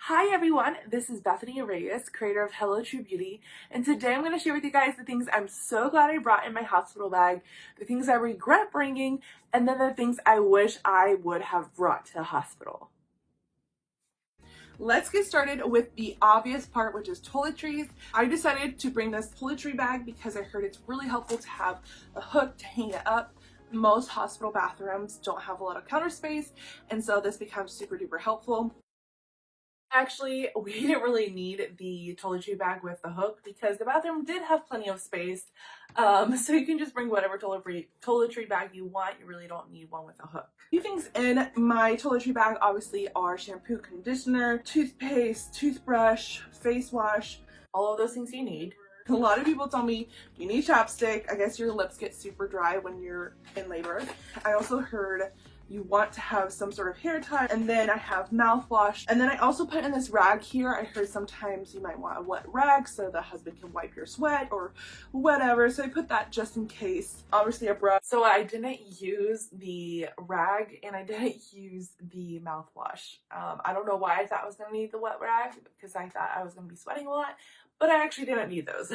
Hi everyone, this is Bethany Reyes, creator of Hello True Beauty, and today I'm going to share with you guys the things I'm so glad I brought in my hospital bag, the things I regret bringing, and then the things I wish I would have brought to the hospital. Let's get started with the obvious part, which is toiletries. I decided to bring this toiletry bag because I heard it's really helpful to have a hook to hang it up. Most hospital bathrooms don't have a lot of counter space, and so this becomes super duper helpful. Actually, we didn't really need the toiletry bag with the hook because the bathroom did have plenty of space. So you can just bring whatever toiletry bag you want. You really don't need one with a hook. A few things in my toiletry bag obviously are shampoo, conditioner, toothpaste, toothbrush, face wash, all of those things you need. A lot of people tell me you need chapstick. I guess your lips get super dry when you're in labor. I also heard you want to have some sort of hair tie, and then I have mouthwash, and then I also put in this rag here. I heard sometimes you might want a wet rag so the husband can wipe your sweat or whatever, so I put that just in case. Obviously a brush. So I didn't use the rag and I didn't use the mouthwash. I don't know why I thought I was gonna need the wet rag because I thought I was gonna be sweating a lot, but I actually didn't need those.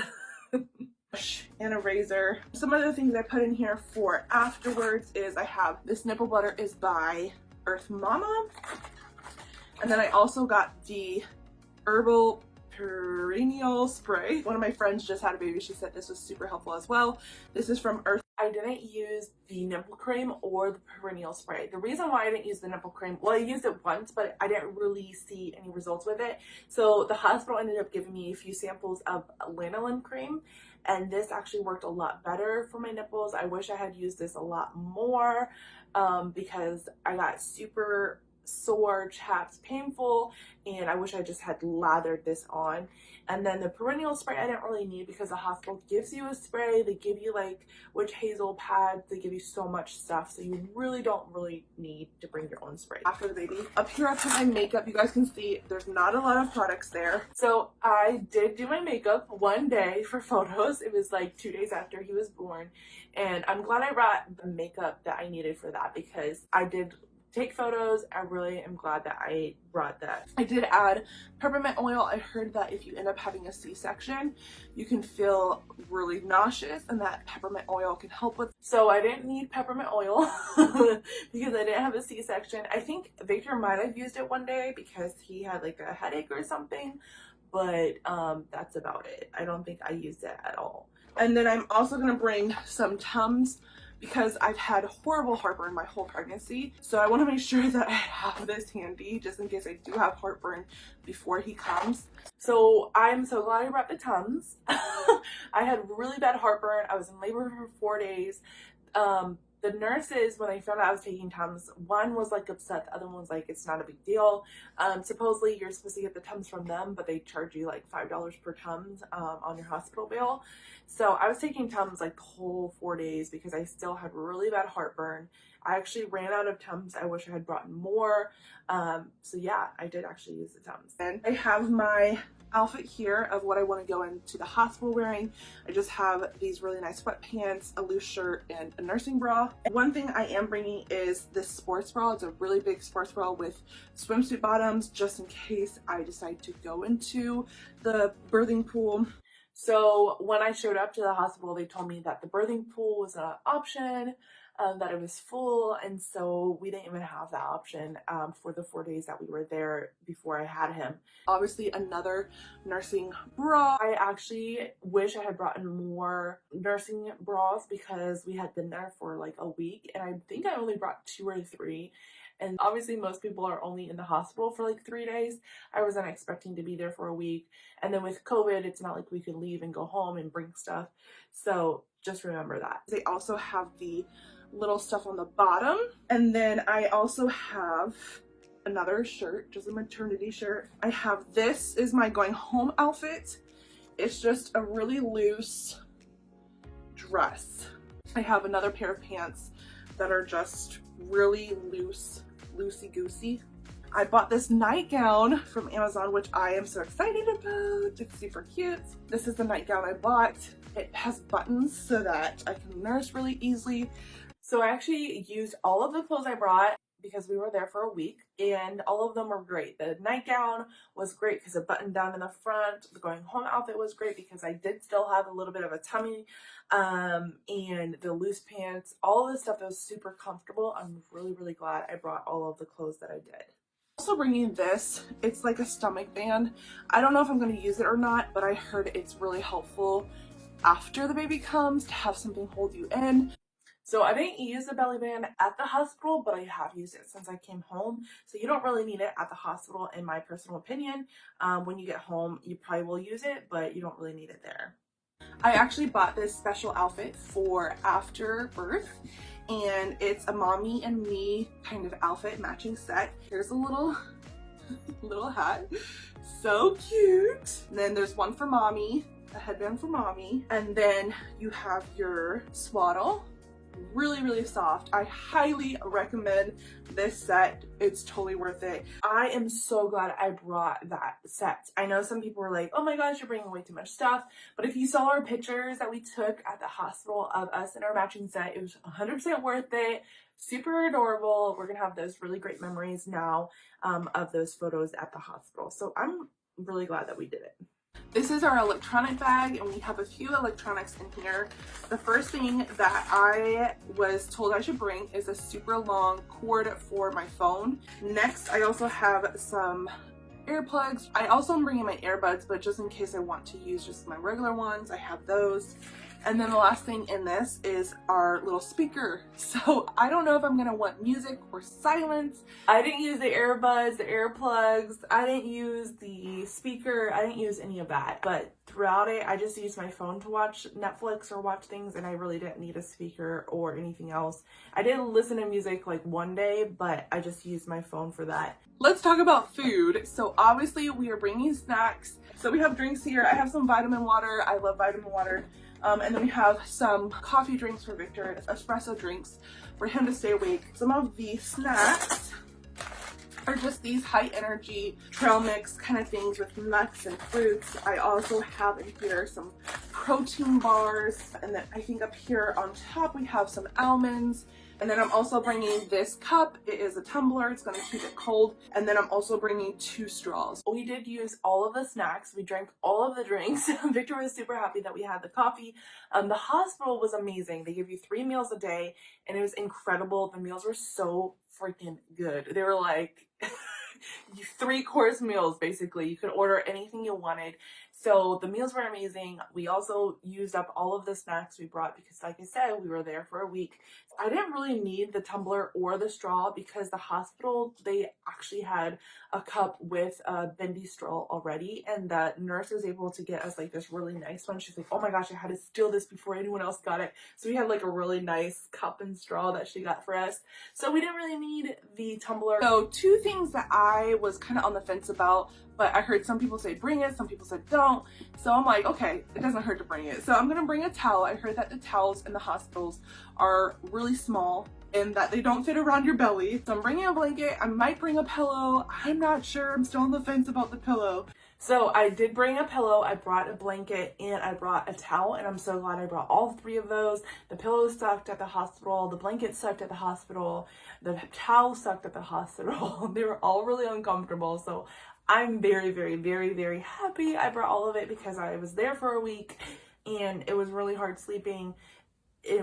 And a razor. Some of the things I put in here for afterwards is I have this nipple butter is by Earth Mama, and then I also got the herbal perineal spray. One of my friends just had a baby. She said this was super helpful as well. This is from Earth. I didn't use the nipple cream or the perineal spray. The reason why I didn't use the nipple cream, well, I used it once, but I didn't really see any results with it. So the hospital ended up giving me a few samples of lanolin cream, and this actually worked a lot better for my nipples. I wish I had used this a lot more because I got super sore, chapped, painful, and I wish I just had lathered this on. And then the perineal spray I didn't really need because the hospital gives you a spray. They give you like witch hazel pads. They give you so much stuff, so you really don't need to bring your own spray. After the baby, up here I put my makeup. You guys can see there's not a lot of products there. So I did do my makeup one day for photos. It was like 2 days after he was born, and I'm glad I brought the makeup that I needed for that because I did take photos. I really am glad that I brought that. I did add peppermint oil. I heard that if you end up having a C-section, you can feel really nauseous, and that peppermint oil can help with. So I didn't need peppermint oil because I didn't have a C-section. I think Victor might have used it one day because he had like a headache or something, but that's about it. I don't think I used it at all. And then I'm also gonna bring some Tums because I've had horrible heartburn my whole pregnancy. So I want to make sure that I have this handy just in case I do have heartburn before he comes. So I'm so glad I brought the Tums. I had really bad heartburn. I was in labor for 4 days. The nurses, when they found out I was taking Tums, one was like upset, the other one was like, it's not a big deal. Supposedly you're supposed to get the Tums from them, but they charge you like $5 per Tums on your hospital bill. So I was taking Tums like the whole 4 days because I still had really bad heartburn. I actually ran out of Tums. I wish I had brought more. So yeah, I did actually use the Tums. And I have my outfit here of what I want to go into the hospital wearing. I just have these really nice sweatpants, a loose shirt, and a nursing bra. One thing I am bringing is this sports bra. It's a really big sports bra with swimsuit bottoms just in case I decide to go into the birthing pool. So when I showed up to the hospital, they told me that the birthing pool was an option, that it was full, and so we didn't even have that option for the 4 days that we were there before I had him. Obviously another nursing bra. I actually wish I had brought in more nursing bras because we had been there for like a week, and I think I only brought 2 or 3. And obviously most people are only in the hospital for like 3 days. I wasn't expecting to be there for a week. And then with COVID, it's not like we could leave and go home and bring stuff. So just remember that. They also have the little stuff on the bottom. And then I also have another shirt, just a maternity shirt. I have, this is my going home outfit. It's just a really loose dress. I have another pair of pants that are just really loose, loosey-goosey. I bought this nightgown from Amazon, which I am so excited about. It's super cute. This is the nightgown I bought. It has buttons so that I can nurse really easily. So I actually used all of the clothes I brought because we were there for a week, and all of them were great. The nightgown was great because it buttoned down in the front. The going home outfit was great because I did still have a little bit of a tummy, and the loose pants, all of the stuff that was super comfortable. I'm really, really glad I brought all of the clothes that I did. Also bringing this, it's like a stomach band. I don't know if I'm going to use it or not, but I heard it's really helpful after the baby comes to have something hold you in. So I didn't use the belly band at the hospital, but I have used it since I came home. So you don't really need it at the hospital, in my personal opinion. When you get home, you probably will use it, but you don't really need it there. I actually bought this special outfit for after birth, and it's a mommy and me kind of outfit matching set. Here's a little hat, so cute. And then there's one for mommy, a headband for mommy, and then you have your swaddle. Really, really soft. I highly recommend this set. It's totally worth it. I am so glad I brought that set. I know some people were like, oh my gosh, you're bringing way too much stuff. But if you saw our pictures that we took at the hospital of us in our matching set, it was 100% worth it. Super adorable. We're gonna have those really great memories now of those photos at the hospital. So I'm really glad that we did it. This is our electronic bag, and we have a few electronics in here. The first thing that I was told I should bring is a super long cord for my phone. Next, I also have some earplugs. I also am bringing my earbuds, but just in case I want to use just my regular ones, I have those. And then the last thing in this is our little speaker. So I don't know if I'm gonna want music or silence. I didn't use the earbuds, the earplugs. I didn't use the speaker. I didn't use any of that. But throughout it, I just used my phone to watch Netflix or watch things, and I really didn't need a speaker or anything else. I did listen to music like one day, but I just used my phone for that. Let's talk about food. So obviously we are bringing snacks. So we have drinks here. I have some vitamin water. I love vitamin water. And then we have some coffee drinks for Victor, espresso drinks for him to stay awake. Some of the snacks are just these high energy trail mix kind of things with nuts and fruits. I also have in here some protein bars, and then I think up here on top we have some almonds. And then I'm also bringing this cup. It is a tumbler. It's going to keep it cold. And then I'm also bringing 2 straws. We did use all of the snacks. We drank all of the drinks. Victor was super happy that we had the coffee. The hospital was amazing. They give you 3 meals a day, and it was incredible. The meals were so freaking good. They were like 3-course meals, basically. You could order anything you wanted. So the meals were amazing. We also used up all of the snacks we brought because, like I said, we were there for a week. I didn't really need the tumbler or the straw because the hospital, they actually had a cup with a bendy straw already, and the nurse was able to get us like this really nice one. She's like, oh my gosh, I had to steal this before anyone else got it. So we had like a really nice cup and straw that she got for us. So we didn't really need the tumbler. So 2 things that I was kind of on the fence about, but I heard some people say bring it, some people said don't. So I'm like, okay, it doesn't hurt to bring it. So I'm gonna bring a towel. I heard that the towels in the hospitals are really small and that they don't fit around your belly. So I'm bringing a blanket. I might bring a pillow. I'm not sure. I'm still on the fence about the pillow. So I did bring a pillow, I brought a blanket, and I brought a towel, and I'm so glad I brought all 3 of those. The pillows sucked at the hospital, the blanket sucked at the hospital, the towel sucked at the hospital. They were all really uncomfortable, so I'm very, very, very, very happy I brought all of it because I was there for a week, and it was really hard sleeping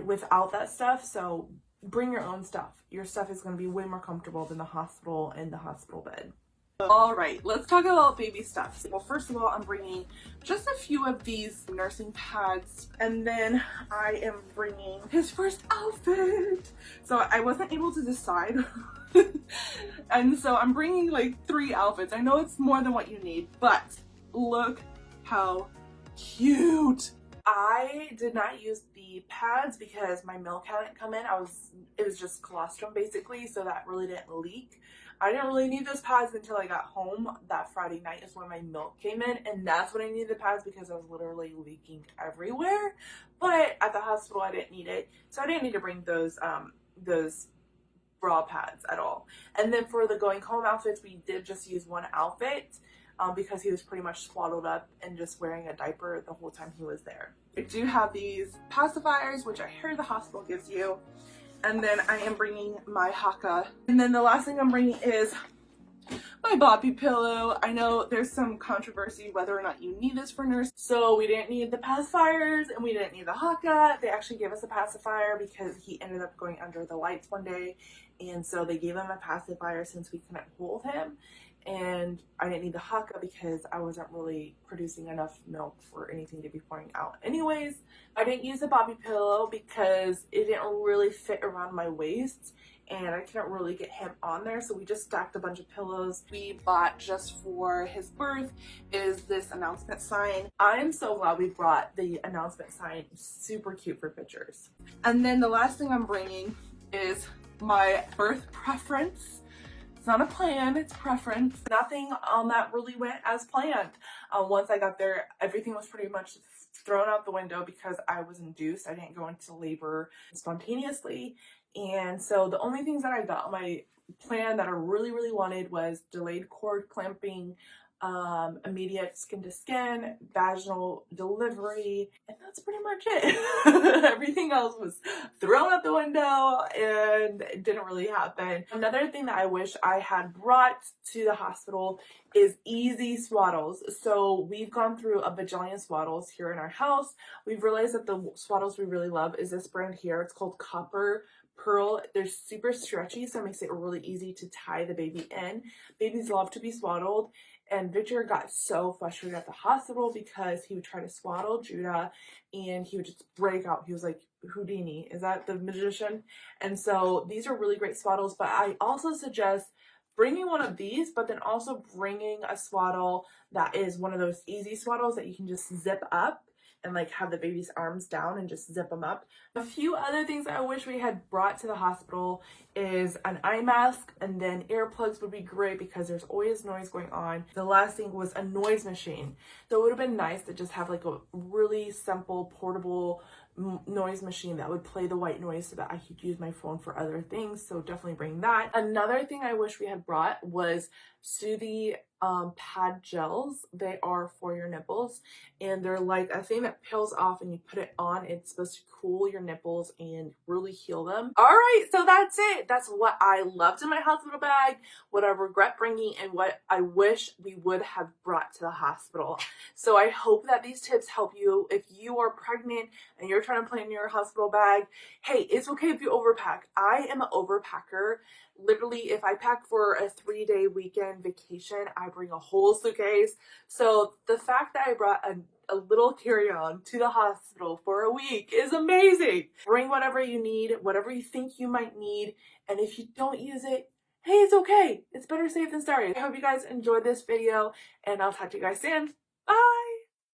without that stuff. So bring your own stuff. Your stuff is going to be way more comfortable than the hospital and the hospital bed. All right, let's talk about baby stuff. Well, first of all, I'm bringing just a few of these nursing pads, and then I am bringing his first outfit. So I wasn't able to decide. And so I'm bringing like 3 outfits. I know it's more than what you need, but look how cute. I did not use the pads because my milk hadn't come in. It was just colostrum basically, so that really didn't leak. I didn't really need those pads until I got home. That Friday night is when my milk came in, and that's when I needed the pads because I was literally leaking everywhere. But at the hospital, I didn't need it, so I didn't need to bring those bra pads at all. And then for the going home outfits, we did just use 1 outfit because he was pretty much swaddled up and just wearing a diaper the whole time he was there. I do have these pacifiers, which I heard the hospital gives you. And then I am bringing my Haka. And then the last thing I'm bringing is my Boppy pillow. I know there's some controversy whether or not you need this for nurse. So we didn't need the pacifiers and we didn't need the Haka. They actually gave us a pacifier because he ended up going under the lights one day. And so they gave him a pacifier since we couldn't hold him. And I didn't need the Haka because I wasn't really producing enough milk for anything to be pouring out. Anyways, I didn't use the Boppy pillow because it didn't really fit around my waist and I couldn't really get him on there, so we just stacked a bunch of pillows. We bought just for his birth is this announcement sign. I'm so glad we brought the announcement sign. Super cute for pictures. And then the last thing I'm bringing is my birth preference. It's not a plan, it's preference. Nothing on that really went as planned. Once I got there, everything was pretty much thrown out the window because I was induced. I didn't go into labor spontaneously. And so the only things that I got on my plan that I really wanted was delayed cord clamping, immediate skin to skin, vaginal delivery, and that's pretty much it. Everything else was thrown out the window and it didn't really happen. Another thing that I wish I had brought to the hospital is easy swaddles. So we've gone through a bajillion swaddles here in our house. We've realized that the swaddles we really love is this brand here. It's called Copper Pearl. They're super stretchy, so it makes it really easy to tie the baby in. Babies love to be swaddled. And Victor got so frustrated at the hospital because he would try to swaddle Judah and he would just break out. He was like, Houdini, is that the magician? And so these are really great swaddles, but I also suggest bringing one of these, but then also bringing a swaddle that is one of those easy swaddles that you can just zip up and like have the baby's arms down and just zip them up. A few other things I wish we had brought to the hospital is an eye mask, and then earplugs would be great because there's always noise going on. The last thing was a noise machine. So it would have been nice to just have like a really simple portable noise machine that would play the white noise so that I could use my phone for other things. So definitely bring that. Another thing I wish we had brought was Soothie pad gels. They are for your nipples and they're like a thing that peels off and you put it on. It's supposed to cool your nipples and really heal them. All right, so that's it. That's what I loved in my hospital bag, what I regret bringing, and what I wish we would have brought to the hospital. So I hope that these tips help you if you are pregnant and you're trying to plan your hospital bag. Hey, it's okay if you overpack. I am an overpacker. Literally, if I pack for a 3-day weekend vacation, I bring a whole suitcase. So the fact that I brought a little carry-on to the hospital for a week is amazing. Bring whatever you need, whatever you think you might need. And if you don't use it, hey, it's okay. It's better safe than sorry. I hope you guys enjoyed this video and I'll talk to you guys soon. Bye.